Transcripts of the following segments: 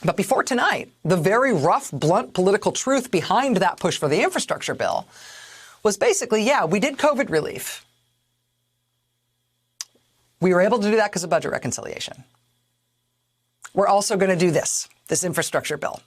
But before tonight, the very rough, blunt political truth behind that push for the infrastructure bill was basically, yeah, we did COVID relief. We were able to do that because of budget reconciliation. We're also going to do this infrastructure bill.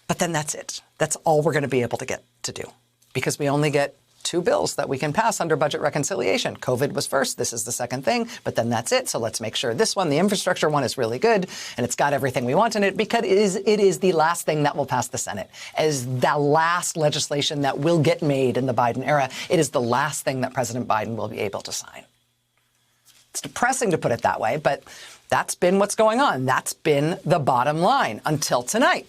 But then that's it. That's all we're going to be able to get to do, because we only get 2 bills that we can pass under budget reconciliation. COVID was first. This is the second thing, but then that's it. So let's make sure this one, the infrastructure one, is really good and it's got everything we want in it, because it is the last thing that will pass the Senate. As the last legislation that will get made in the Biden era, it is the last thing that President Biden will be able to sign. It's depressing to put it that way, but that's been what's going on. That's been the bottom line until tonight.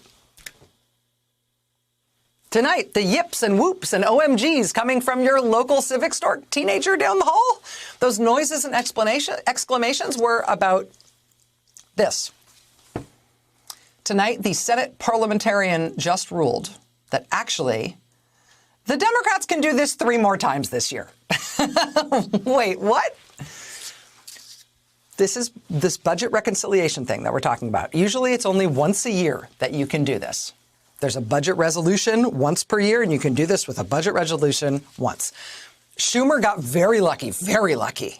Tonight, the yips and whoops and OMGs coming from your local civic store teenager down the hall, those noises and exclamations were about this. Tonight, the Senate parliamentarian just ruled that actually the Democrats can do this 3 more times this year. Wait, what? This budget reconciliation thing that we're talking about. Usually it's only once a year that you can do this. There's a budget resolution once per year, and you can do this with a budget resolution once. Schumer got very lucky,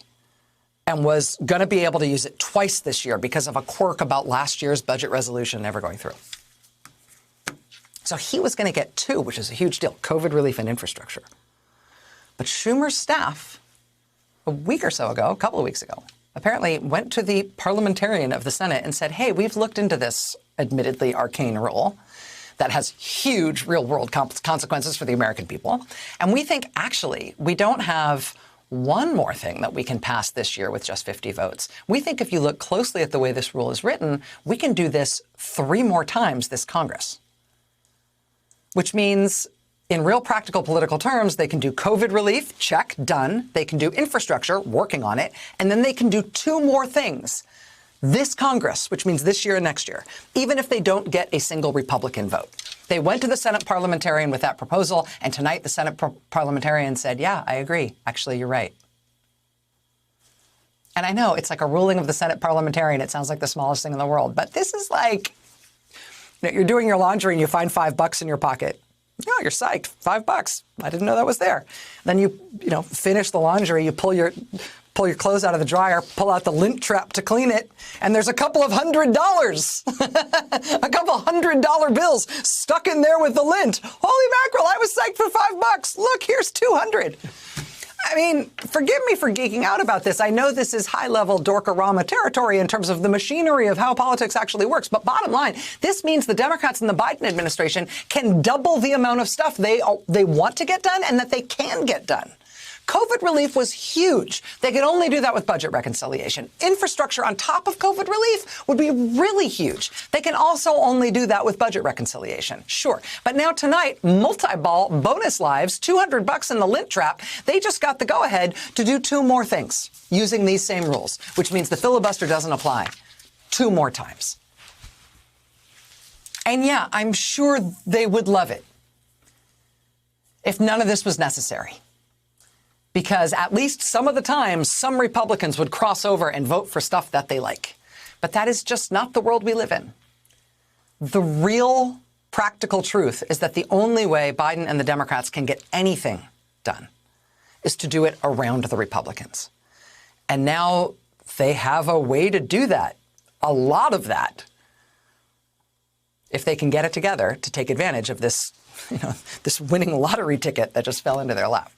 and was going to be able to use it twice this year because of a quirk about last year's budget resolution never going through. So he was going to get 2, which is a huge deal, COVID relief and infrastructure. But Schumer's staff, a week or so ago, a couple of weeks ago, apparently went to the parliamentarian of the Senate and said, hey, we've looked into this admittedly arcane rule that has huge real-world consequences for the American people. And we think, actually, we don't have one more thing that we can pass this year with just 50 votes. We think if you look closely at the way this rule is written, we can do this 3 more times this Congress. Which means, in real practical political terms, they can do COVID relief, check, done. They can do infrastructure, working on it. And then they can do 2 more things this Congress, which means this year and next year, even if they don't get a single Republican vote. They went to the Senate parliamentarian with that proposal, and tonight the Senate parliamentarian said, yeah, I agree. Actually, you're right. And I know it's like a ruling of the Senate parliamentarian. It sounds like the smallest thing in the world, but this is like, you're doing your laundry and you find $5 in your pocket. Oh, you're psyched. $5. I didn't know that was there. Then you finish the laundry, you pull your clothes out of the dryer, pull out the lint trap to clean it, and there's a couple of $100, a couple $100 bills stuck in there with the lint. Holy mackerel, I was psyched for $5. Look, here's 200. I mean, forgive me for geeking out about this. I know this is high-level Dorkarama territory in terms of the machinery of how politics actually works. But bottom line, this means the Democrats in the Biden administration can double the amount of stuff they want to get done and that they can get done. COVID relief was huge. They could only do that with budget reconciliation. Infrastructure on top of COVID relief would be really huge. They can also only do that with budget reconciliation. Sure. But now tonight, multi-ball bonus lives, $200 in the lint trap. They just got the go-ahead to do 2 more things using these same rules, which means the filibuster doesn't apply 2 more times. And yeah, I'm sure they would love it if none of this was necessary. Because at least some of the time, some Republicans would cross over and vote for stuff that they like. But that is just not the world we live in. The real practical truth is that the only way Biden and the Democrats can get anything done is to do it around the Republicans. And now they have a way to do that, a lot of that, if they can get it together to take advantage of this, this winning lottery ticket that just fell into their lap.